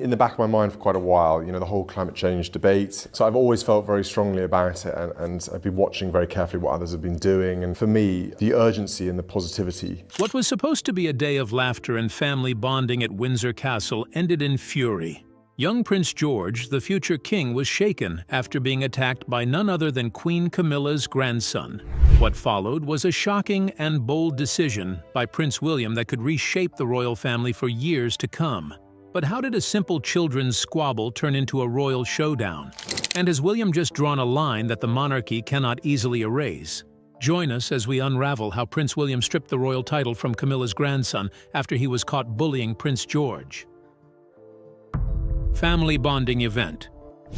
in the back of my mind for quite a while, you know, the whole climate change debate. So I've always felt very strongly about it, and I've been watching very carefully what others have been doing. And for me, the urgency and the positivity. What was supposed to be a day of laughter and family bonding at Windsor Castle ended in fury. Young Prince George, the future king, was shaken after being attacked by none other than Queen Camilla's grandson. What followed was a shocking and bold decision by Prince William that could reshape the royal family for years to come. But how did a simple children's squabble turn into a royal showdown? And has William just drawn a line that the monarchy cannot easily erase? Join us as we unravel how Prince William stripped the royal title from Camilla's grandson after he was caught bullying Prince George. Family bonding event.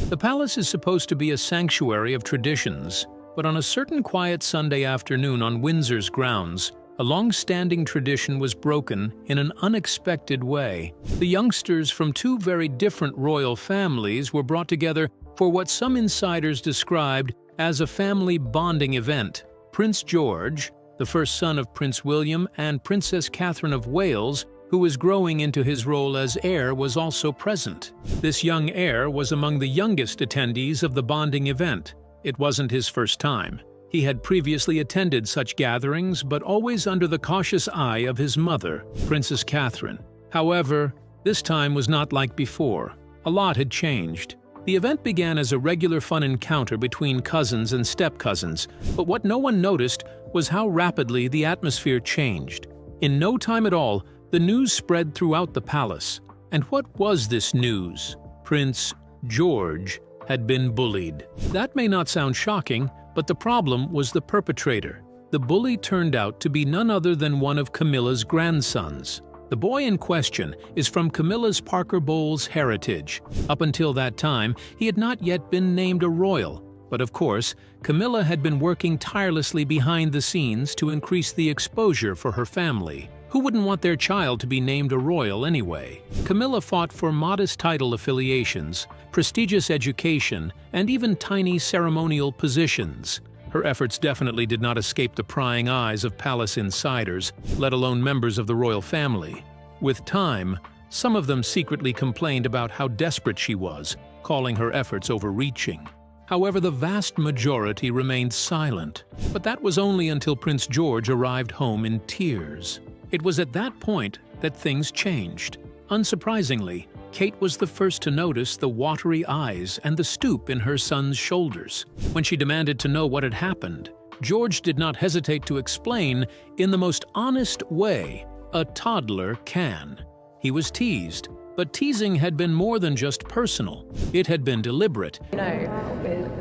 The palace is supposed to be a sanctuary of traditions, but on a certain quiet Sunday afternoon on Windsor's grounds, a long-standing tradition was broken in an unexpected way. The youngsters from two very different royal families were brought together for what some insiders described as a family bonding event. Prince George, the first son of Prince William and Princess Catherine of Wales, who was growing into his role as heir, was also present. This young heir was among the youngest attendees of the bonding event. It wasn't his first time. He had previously attended such gatherings, but always under the cautious eye of his mother, Princess Catherine. However, this time was not like before. A lot had changed. The event began as a regular fun encounter between cousins and step-cousins, but what no one noticed was how rapidly the atmosphere changed. In no time at all, the news spread throughout the palace. And what was this news? Prince George had been bullied. That may not sound shocking, but the problem was the perpetrator. The bully turned out to be none other than one of Camilla's grandsons. The boy in question is from Camilla's Parker Bowles heritage. Up until that time, he had not yet been named a royal. But of course, Camilla had been working tirelessly behind the scenes to increase the exposure for her family. Who wouldn't want their child to be named a royal anyway? Camilla fought for modest title affiliations, prestigious education, and even tiny ceremonial positions. Her efforts definitely did not escape the prying eyes of palace insiders, let alone members of the royal family. With time, some of them secretly complained about how desperate she was, calling her efforts overreaching. However, the vast majority remained silent, but that was only until Prince George arrived home in tears. It was at that point that things changed. Unsurprisingly, Kate was the first to notice the watery eyes and the stoop in her son's shoulders. When she demanded to know what had happened, George did not hesitate to explain in the most honest way a toddler can. He was teased, but teasing had been more than just personal. It had been deliberate. No,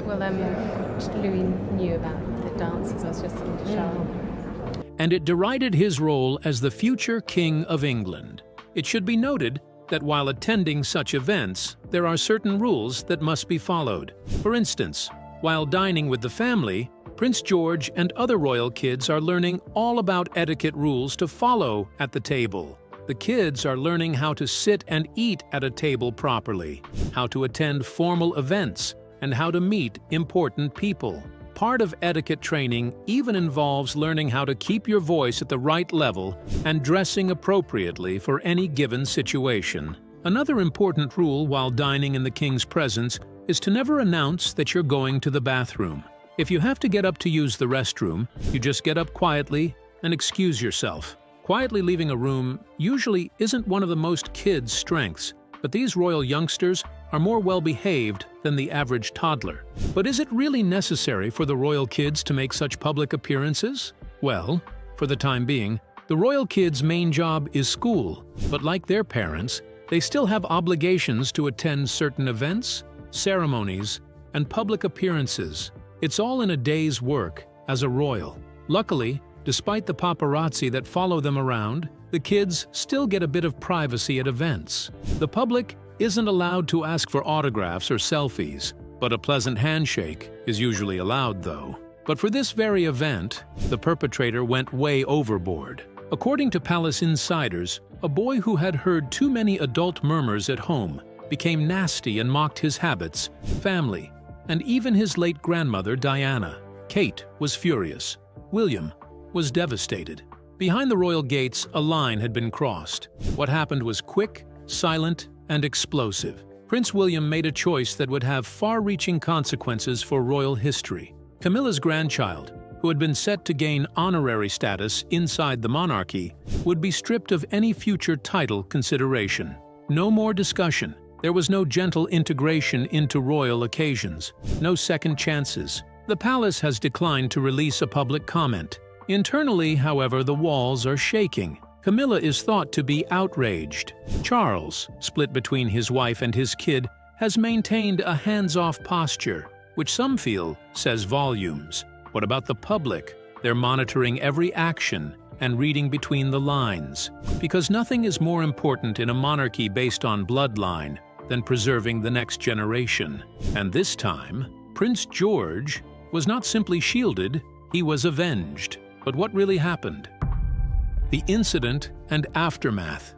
well, Louis knew about the dances. I was just going to show him. And it derided his role as the future King of England. It should be noted that while attending such events, there are certain rules that must be followed. For instance, while dining with the family, Prince George and other royal kids are learning all about etiquette rules to follow at the table. The kids are learning how to sit and eat at a table properly, how to attend formal events, and how to meet important people. Part of etiquette training even involves learning how to keep your voice at the right level and dressing appropriately for any given situation. Another important rule while dining in the king's presence is to never announce that you're going to the bathroom. If you have to get up to use the restroom, you just get up quietly and excuse yourself. Quietly leaving a room usually isn't one of the most kids' strengths, but these royal youngsters are more well-behaved than the average toddler. But is it really necessary for the royal kids to make such public appearances? Well, for the time being, the royal kids' main job is school, but like their parents, they still have obligations to attend certain events, ceremonies, and public appearances. It's all in a day's work as a royal. Luckily, despite the paparazzi that follow them around, the kids still get a bit of privacy at events. The public isn't allowed to ask for autographs or selfies, but a pleasant handshake is usually allowed though. But for this very event, the perpetrator went way overboard. According to palace insiders, a boy who had heard too many adult murmurs at home became nasty and mocked his habits, family, and even his late grandmother Diana. Kate was furious. William was devastated. Behind the royal gates, a line had been crossed. What happened was quick, silent, and explosive. Prince William made a choice that would have far-reaching consequences for royal history. Camilla's grandchild, who had been set to gain honorary status inside the monarchy, would be stripped of any future title consideration. No more discussion. There was no gentle integration into royal occasions, no second chances. The palace has declined to release a public comment. Internally, however, the walls are shaking. Camilla is thought to be outraged. Charles, split between his wife and his kid, has maintained a hands-off posture, which some feel says volumes. What about the public? They're monitoring every action and reading between the lines, because nothing is more important in a monarchy based on bloodline than preserving the next generation. And this time, Prince George was not simply shielded, he was avenged. But what really happened? The incident and aftermath.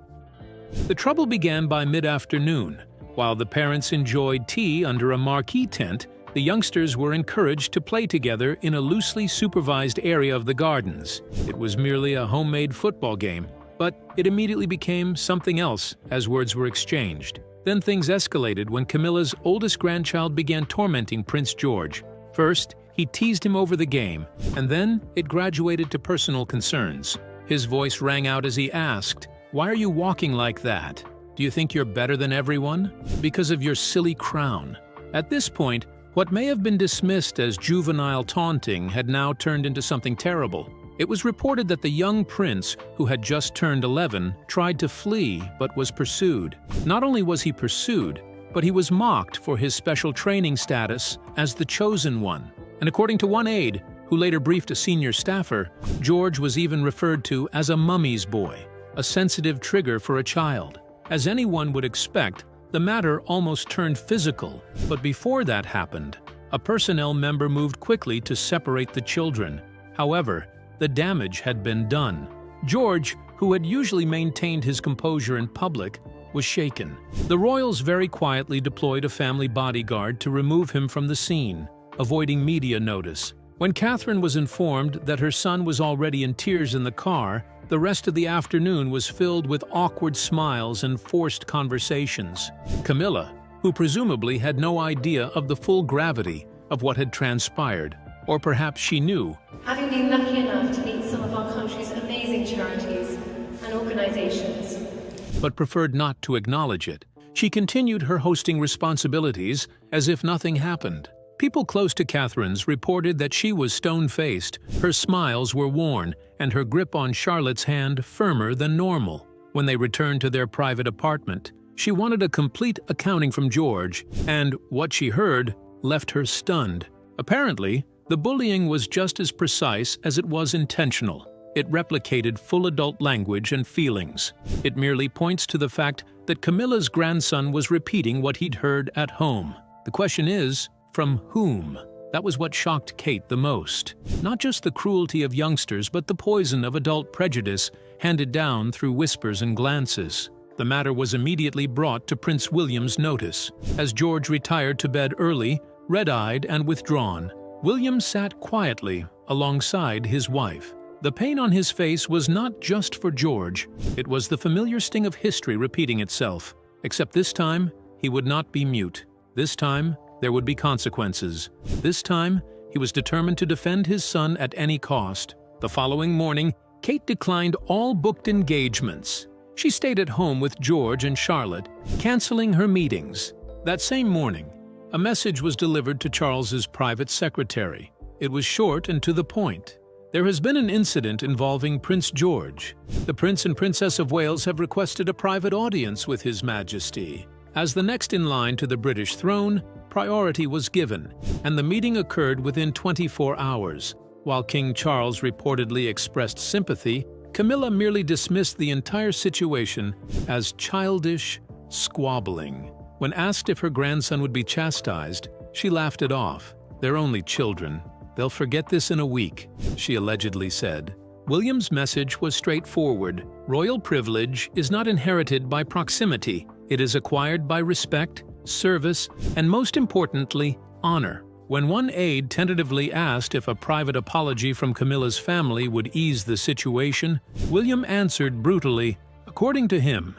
The trouble began by mid-afternoon. While the parents enjoyed tea under a marquee tent, the youngsters were encouraged to play together in a loosely supervised area of the gardens. It was merely a homemade football game, but it immediately became something else as words were exchanged. Then things escalated when Camilla's oldest grandchild began tormenting Prince George. First, he teased him over the game, and then it graduated to personal concerns. His voice rang out as he asked, "Why are you walking like that? Do you think you're better than everyone? Because of your silly crown." At this point, what may have been dismissed as juvenile taunting had now turned into something terrible. It was reported that the young prince, who had just turned 11, tried to flee but was pursued. Not only was he pursued, but he was mocked for his special training status as the chosen one. And according to one aide, who later briefed a senior staffer, George was even referred to as a mummy's boy, a sensitive trigger for a child. As anyone would expect, the matter almost turned physical, but before that happened, a personnel member moved quickly to separate the children. However, the damage had been done. George, who had usually maintained his composure in public, was shaken. The royals very quietly deployed a family bodyguard to remove him from the scene, avoiding media notice. When Catherine was informed that her son was already in tears in the car, the rest of the afternoon was filled with awkward smiles and forced conversations. Camilla, who presumably had no idea of the full gravity of what had transpired, or perhaps she knew. Having been lucky enough to meet some of our country's amazing charities and organizations, but preferred not to acknowledge it. She continued her hosting responsibilities as if nothing happened. People close to Catherine's reported that she was stone-faced, her smiles were worn, and her grip on Charlotte's hand firmer than normal. When they returned to their private apartment, she wanted a complete accounting from George, and what she heard left her stunned. Apparently, the bullying was just as precise as it was intentional. It replicated full adult language and feelings. It merely points to the fact that Camilla's grandson was repeating what he'd heard at home. The question is, from whom? That was what shocked Kate the most. Not just the cruelty of youngsters, but the poison of adult prejudice handed down through whispers and glances. The matter was immediately brought to Prince William's notice. As George retired to bed early, red-eyed and withdrawn, William sat quietly alongside his wife. The pain on his face was not just for George, it was the familiar sting of history repeating itself. Except this time, he would not be mute. This time, there would be consequences. This time, he was determined to defend his son at any cost. The following morning, Kate declined all booked engagements. She stayed at home with George and Charlotte, canceling her meetings. That same morning, a message was delivered to Charles's private secretary. It was short and to the point. There has been an incident involving Prince George. The Prince and Princess of Wales have requested a private audience with His Majesty. As the next in line to the British throne, priority was given, and the meeting occurred within 24 hours. While King Charles reportedly expressed sympathy, Camilla merely dismissed the entire situation as childish squabbling. When asked if her grandson would be chastised, she laughed it off. "They're only children. They'll forget this in a week," she allegedly said. William's message was straightforward. Royal privilege is not inherited by proximity. It is acquired by respect, service, and most importantly, honor. When one aide tentatively asked if a private apology from Camilla's family would ease the situation, William answered brutally, according to him,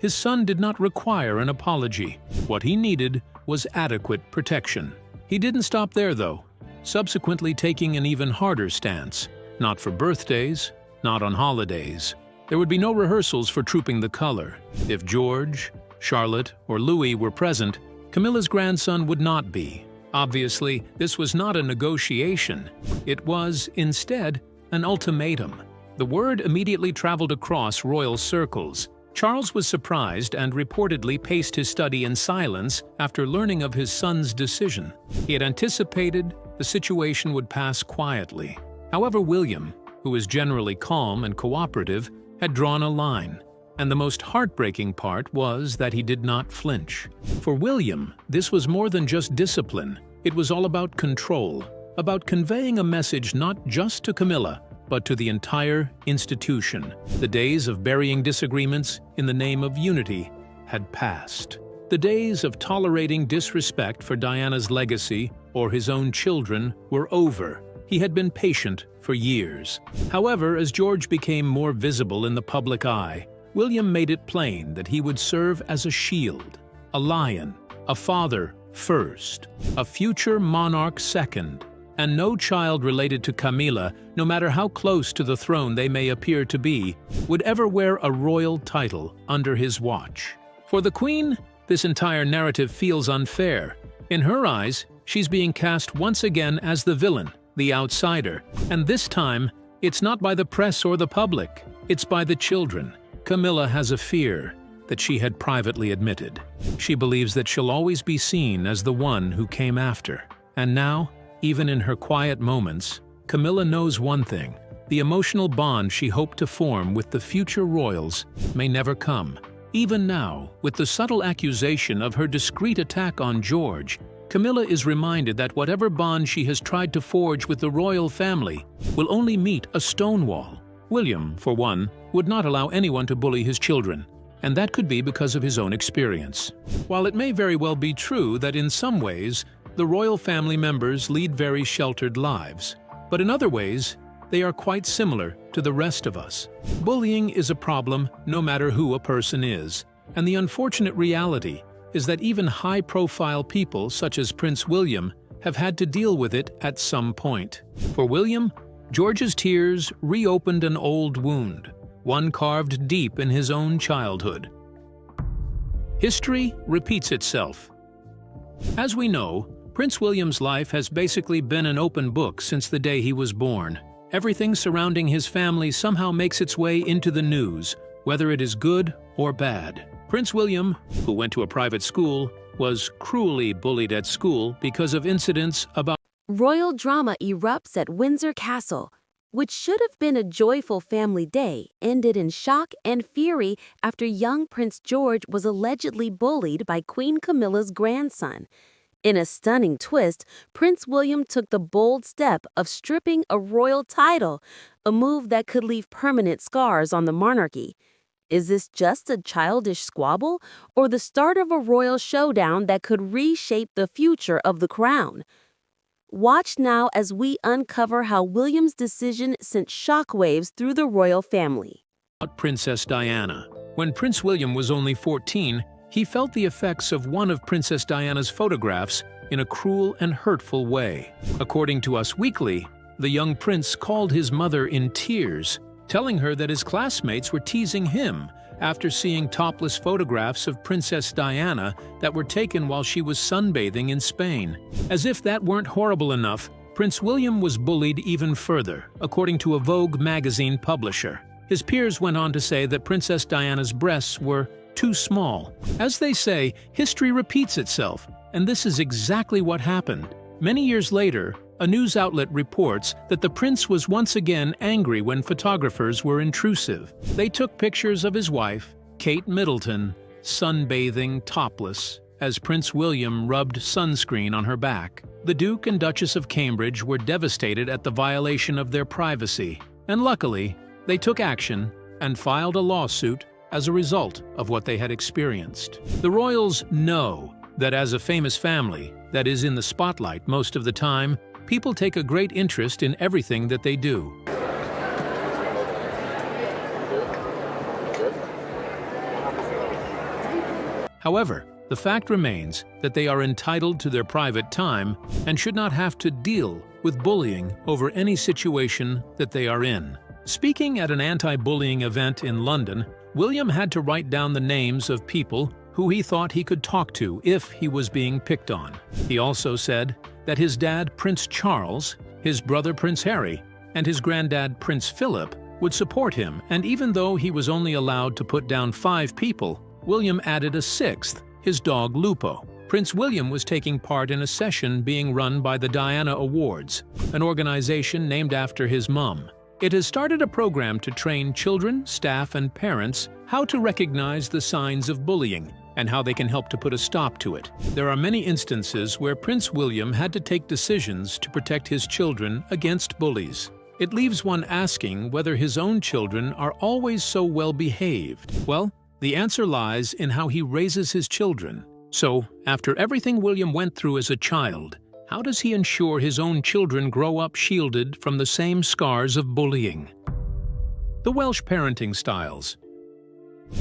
his son did not require an apology. What he needed was adequate protection. He didn't stop there, though, subsequently taking an even harder stance. Not for birthdays, not on holidays. There would be no rehearsals for trooping the color. If George, Charlotte, or Louis were present, Camilla's grandson would not be. Obviously, this was not a negotiation. It was, instead, an ultimatum. The word immediately traveled across royal circles. Charles was surprised and reportedly paced his study in silence after learning of his son's decision. He had anticipated the situation would pass quietly. However, William, who is generally calm and cooperative, had drawn a line. And the most heartbreaking part was that he did not flinch. For William, this was more than just discipline. It was all about control, about conveying a message not just to Camilla, but to the entire institution. The days of burying disagreements in the name of unity had passed. The days of tolerating disrespect for Diana's legacy or his own children were over. He had been patient for years. However, as George became more visible in the public eye, William made it plain that he would serve as a shield, a lion, a father first, a future monarch second, and no child related to Camilla, no matter how close to the throne they may appear to be, would ever wear a royal title under his watch. For the Queen, this entire narrative feels unfair. In her eyes, she's being cast once again as the villain, the outsider, and this time, it's not by the press or the public, it's by the children. Camilla has a fear that she had privately admitted. She believes that she'll always be seen as the one who came after. And now, even in her quiet moments, Camilla knows one thing: the emotional bond she hoped to form with the future royals may never come. Even now, with the subtle accusation of her discreet attack on George, Camilla is reminded that whatever bond she has tried to forge with the royal family will only meet a stone wall. William, for one, would not allow anyone to bully his children, and that could be because of his own experience. While it may very well be true that in some ways, the royal family members lead very sheltered lives, but in other ways, they are quite similar to the rest of us. Bullying is a problem no matter who a person is, and the unfortunate reality is that even high-profile people such as Prince William have had to deal with it at some point. For William, George's tears reopened an old wound, one carved deep in his own childhood. History repeats itself. As we know, Prince William's life has basically been an open book since the day he was born. Everything surrounding his family somehow makes its way into the news, whether it is good or bad. Prince William, who went to a private school, was cruelly bullied at school because of incidents about Royal drama erupts at Windsor Castle, which should have been a joyful family day, ended in shock and fury after young Prince George was allegedly bullied by Queen Camilla's grandson. In a stunning twist, Prince William took the bold step of stripping a royal title, a move that could leave permanent scars on the monarchy. Is this just a childish squabble, or the start of a royal showdown that could reshape the future of the crown? Watch now as we uncover how William's decision sent shockwaves through the royal family. Princess Diana. When Prince William was only 14, he felt the effects of one of Princess Diana's photographs in a cruel and hurtful way. According to Us Weekly, the young prince called his mother in tears, telling her that his classmates were teasing him after seeing topless photographs of Princess Diana that were taken while she was sunbathing in Spain. As if that weren't horrible enough, Prince William was bullied even further, according to a Vogue magazine publisher. His peers went on to say that Princess Diana's breasts were too small. As they say, history repeats itself, and this is exactly what happened. Many years later, a news outlet reports that the prince was once again angry when photographers were intrusive. They took pictures of his wife, Kate Middleton, sunbathing topless, as Prince William rubbed sunscreen on her back. The Duke and Duchess of Cambridge were devastated at the violation of their privacy, and luckily, they took action and filed a lawsuit as a result of what they had experienced. The royals know that as a famous family that is in the spotlight most of the time, people take a great interest in everything that they do. However, the fact remains that they are entitled to their private time and should not have to deal with bullying over any situation that they are in. Speaking at an anti-bullying event in London, William had to write down the names of people who he thought he could talk to if he was being picked on. He also said that his dad, Prince Charles, his brother Prince Harry, and his granddad, Prince Philip, would support him, and even though he was only allowed to put down 5 people, William added a 6th, his dog Lupo. Prince William was taking part in a session being run by the Diana Awards, an organization named after his mum. It has started a program to train children, staff, and parents how to recognize the signs of bullying and how they can help to put a stop to it. There are many instances where Prince William had to take decisions to protect his children against bullies. It leaves one asking whether his own children are always so well behaved. Well, the answer lies in how he raises his children. So, after everything William went through as a child, how does he ensure his own children grow up shielded from the same scars of bullying? The Welsh parenting styles.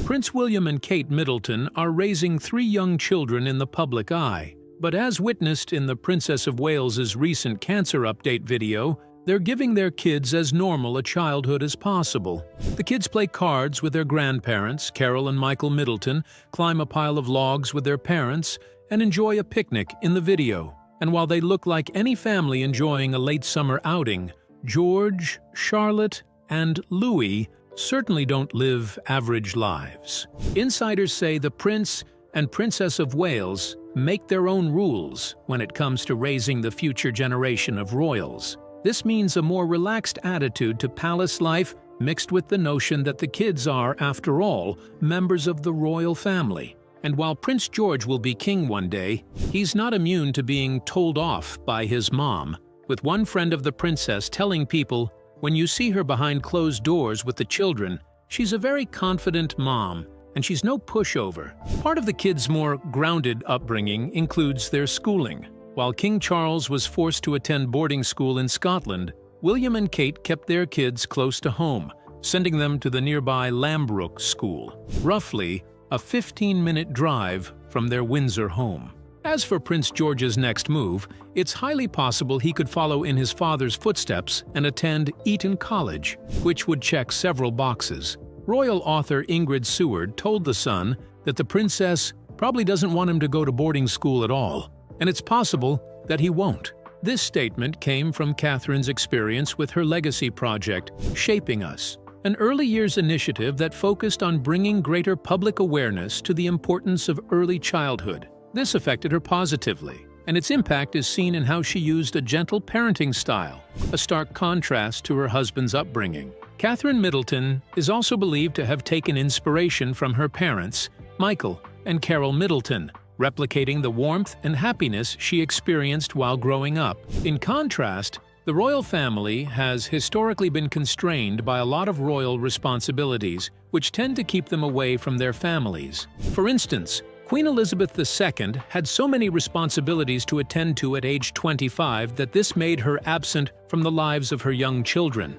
Prince William and Kate Middleton are raising 3 young children in the public eye, but as witnessed in the Princess of Wales's recent cancer update video, they're giving their kids as normal a childhood as possible. The kids play cards with their grandparents, Carol and Michael Middleton, climb a pile of logs with their parents, and enjoy a picnic in the video. And while they look like any family enjoying a late summer outing, George, Charlotte, and Louis certainly don't live average lives. Insiders say the Prince and Princess of Wales make their own rules when it comes to raising the future generation of royals. This means a more relaxed attitude to palace life mixed with the notion that the kids are, after all, members of the royal family. And while Prince George will be king one day, he's not immune to being told off by his mom, with one friend of the princess telling people, "When you see her behind closed doors with the children, she's a very confident mom, and she's no pushover." Part of the kids' more grounded upbringing includes their schooling. While King Charles was forced to attend boarding school in Scotland, William and Kate kept their kids close to home, sending them to the nearby Lambrook School, roughly a 15-minute drive from their Windsor home. As for Prince George's next move, it's highly possible he could follow in his father's footsteps and attend Eton College, which would check several boxes. Royal author Ingrid Seward told The Sun that the princess probably doesn't want him to go to boarding school at all, and it's possible that he won't. This statement came from Catherine's experience with her legacy project, Shaping Us, an early years initiative that focused on bringing greater public awareness to the importance of early childhood. This affected her positively, and its impact is seen in how she used a gentle parenting style, a stark contrast to her husband's upbringing. Catherine Middleton is also believed to have taken inspiration from her parents, Michael and Carol Middleton, replicating the warmth and happiness she experienced while growing up. In contrast, the royal family has historically been constrained by a lot of royal responsibilities, which tend to keep them away from their families. For instance, Queen Elizabeth II had so many responsibilities to attend to at age 25 that this made her absent from the lives of her young children.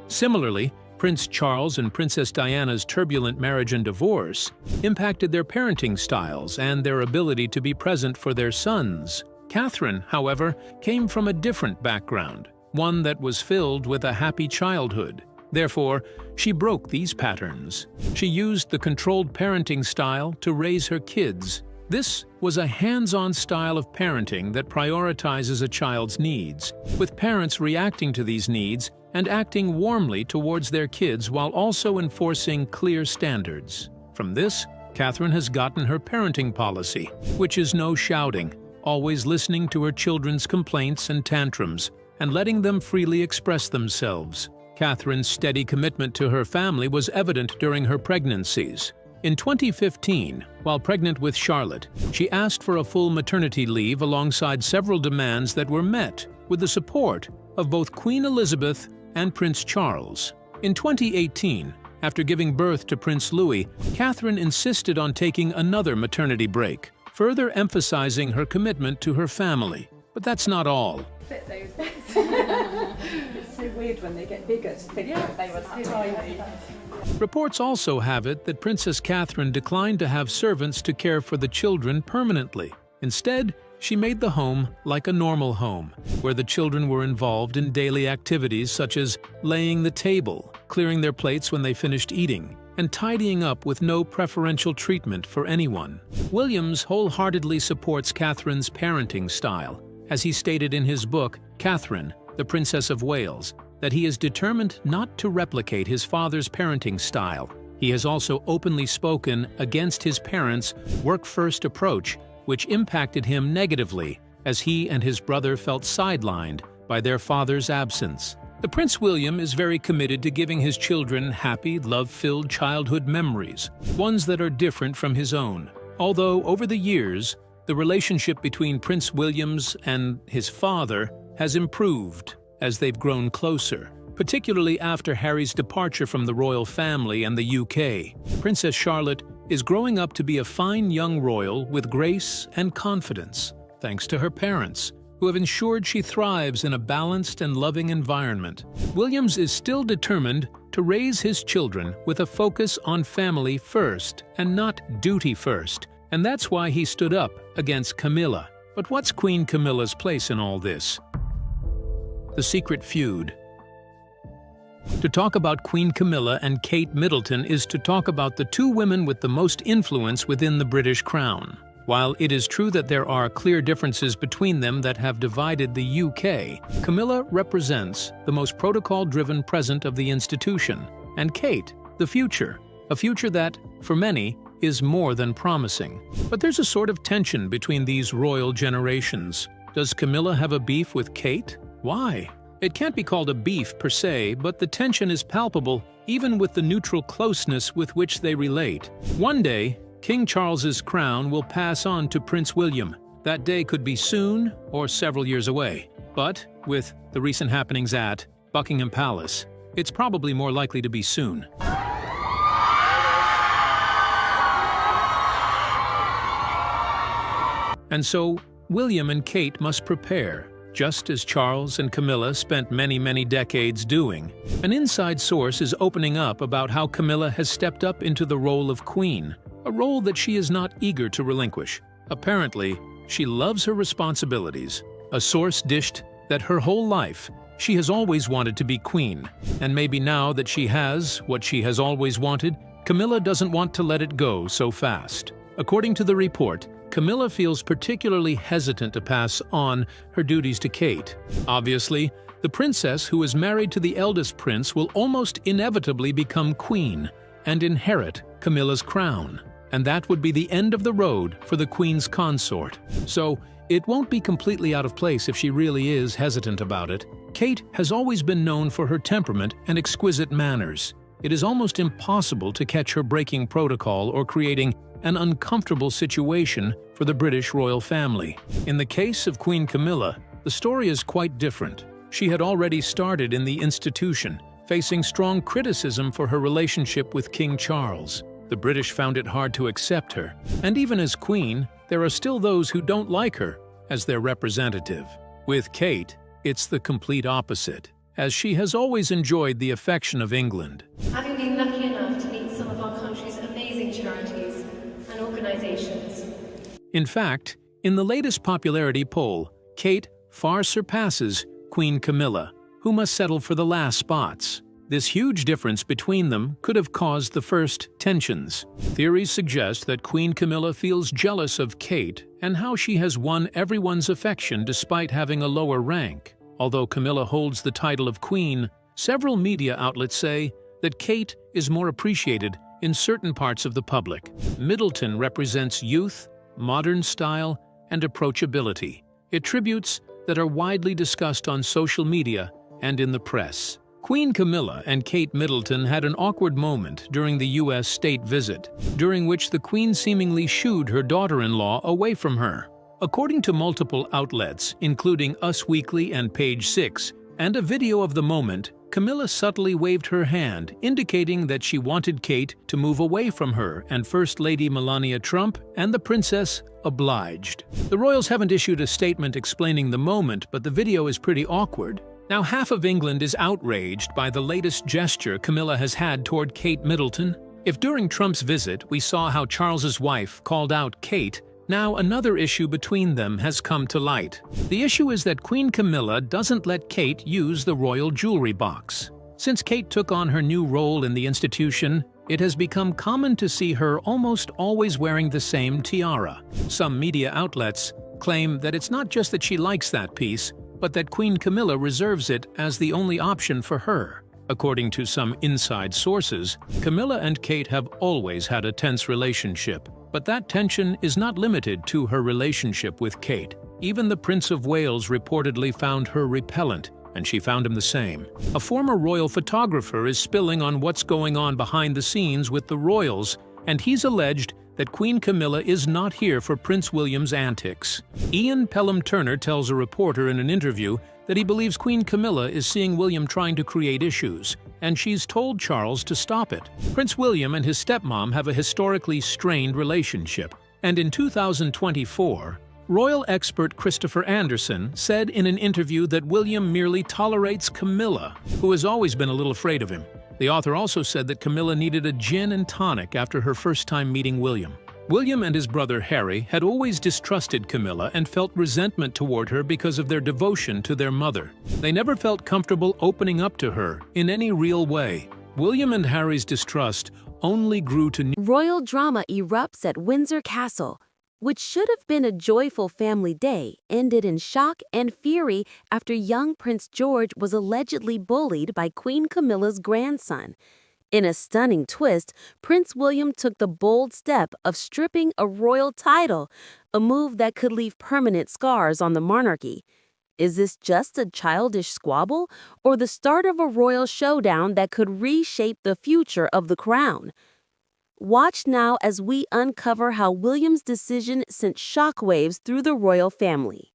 Similarly, Prince Charles and Princess Diana's turbulent marriage and divorce impacted their parenting styles and their ability to be present for their sons. Catherine, however, came from a different background, one that was filled with a happy childhood. Therefore, she broke these patterns. She used the controlled parenting style to raise her kids. This was a hands-on style of parenting that prioritizes a child's needs, with parents reacting to these needs and acting warmly towards their kids while also enforcing clear standards. From this, Catherine has gotten her parenting policy, which is no shouting, always listening to her children's complaints and tantrums, and letting them freely express themselves. Catherine's steady commitment to her family was evident during her pregnancies. In 2015, while pregnant with Charlotte, she asked for a full maternity leave alongside several demands that were met with the support of both Queen Elizabeth and Prince Charles. In 2018, after giving birth to Prince Louis, Catherine insisted on taking another maternity break, further emphasizing her commitment to her family. But that's not all. Fit those bits. It's so weird. weird when they get bigger to think that they were that tiny. Reports also have it that Princess Catherine declined to have servants to care for the children permanently. Instead, she made the home like a normal home, where the children were involved in daily activities such as laying the table, clearing their plates when they finished eating, and tidying up with no preferential treatment for anyone. Williams wholeheartedly supports Catherine's parenting style, as he stated in his book, Catherine, the Princess of Wales, that he is determined not to replicate his father's parenting style. He has also openly spoken against his parents' work-first approach, which impacted him negatively, as he and his brother felt sidelined by their father's absence. The Prince William is very committed to giving his children happy, love-filled childhood memories, ones that are different from his own. Although, over the years, the relationship between Prince Williams and his father has improved as they've grown closer, particularly after Harry's departure from the royal family and the UK. Princess Charlotte is growing up to be a fine young royal with grace and confidence, thanks to her parents, who have ensured she thrives in a balanced and loving environment. Williams is still determined to raise his children with a focus on family first and not duty first, and that's why he stood up against Camilla. But what's Queen Camilla's place in all this? The secret feud. To talk about Queen Camilla and Kate Middleton is to talk about the two women with the most influence within the British crown. While it is true that there are clear differences between them that have divided the UK, Camilla represents the most protocol-driven present of the institution, and Kate, the future, a future that, for many, is more than promising. But there's a sort of tension between these royal generations. Does Camilla have a beef with Kate? Why? It can't be called a beef per se, but the tension is palpable even with the neutral closeness with which they relate. One day, King Charles's crown will pass on to Prince William. That day could be soon or several years away. But with the recent happenings at Buckingham Palace, it's probably more likely to be soon. And so, William and Kate must prepare, just as Charles and Camilla spent many decades doing. An inside source is opening up about how Camilla has stepped up into the role of queen, a role that she is not eager to relinquish. Apparently, she loves her responsibilities. A source dished that her whole life, she has always wanted to be queen, and maybe now that she has what she has always wanted, Camilla doesn't want to let it go so fast. According to the report, Camilla feels particularly hesitant to pass on her duties to Kate. Obviously, the princess who is married to the eldest prince will almost inevitably become queen and inherit Camilla's crown, and that would be the end of the road for the queen's consort. So, it won't be completely out of place if she really is hesitant about it. Kate has always been known for her temperament and exquisite manners. It is almost impossible to catch her breaking protocol or creating an uncomfortable situation for the British royal family. In the case of Queen Camilla, the story is quite different. She had already started in the institution, facing strong criticism for her relationship with King Charles. The British found it hard to accept her, and even as queen, there are still those who don't like her as their representative. With Kate, it's the complete opposite, as she has always enjoyed the affection of England. Having been lucky enough to meet some of our country's amazing charities and organisations. In fact, in the latest popularity poll, Kate far surpasses Queen Camilla, who must settle for the last spots. This huge difference between them could have caused the first tensions. Theories suggest that Queen Camilla feels jealous of Kate and how she has won everyone's affection despite having a lower rank. Although Camilla holds the title of queen, several media outlets say that Kate is more appreciated in certain parts of the public. Middleton represents youth, modern style, and approachability, attributes that are widely discussed on social media and in the press. Queen Camilla and Kate Middleton had an awkward moment during the U.S. state visit, during which the Queen seemingly shooed her daughter-in-law away from her. According to multiple outlets, including Us Weekly and Page 6, and a video of the moment, Camilla subtly waved her hand, indicating that she wanted Kate to move away from her, and First Lady Melania Trump and the princess obliged. The royals haven't issued a statement explaining the moment, but the video is pretty awkward. Now, half of England is outraged by the latest gesture Camilla has had toward Kate Middleton. If during Trump's visit we saw how Charles's wife called out Kate, now another issue between them has come to light. The issue is that Queen Camilla doesn't let Kate use the royal jewelry box. Since Kate took on her new role in the institution, it has become common to see her almost always wearing the same tiara. Some media outlets claim that it's not just that she likes that piece, but that Queen Camilla reserves it as the only option for her. According to some inside sources, Camilla and Kate have always had a tense relationship, but that tension is not limited to her relationship with Kate. Even the Prince of Wales reportedly found her repellent, and she found him the same. A former royal photographer is spilling on what's going on behind the scenes with the royals, and he's alleged that Queen Camilla is not here for Prince William's antics. Ian Pelham-Turner tells a reporter in an interview that he believes Queen Camilla is seeing William trying to create issues, and she's told Charles to stop it. Prince William and his stepmom have a historically strained relationship, and in 2024, royal expert Christopher Anderson said in an interview that William merely tolerates Camilla, who has always been a little afraid of him. The author also said that Camilla needed a gin and tonic after her first time meeting William. William and his brother Harry had always distrusted Camilla and felt resentment toward her because of their devotion to their mother. They never felt comfortable opening up to her in any real way. William and Harry's distrust only grew to Royal drama erupts at Windsor Castle, which should have been a joyful family day, ended in shock and fury after young Prince George was allegedly bullied by Queen Camilla's grandson. In a stunning twist, Prince William took the bold step of stripping a royal title, a move that could leave permanent scars on the monarchy. Is this just a childish squabble, or the start of a royal showdown that could reshape the future of the crown? Watch now as we uncover how William's decision sent shockwaves through the royal family.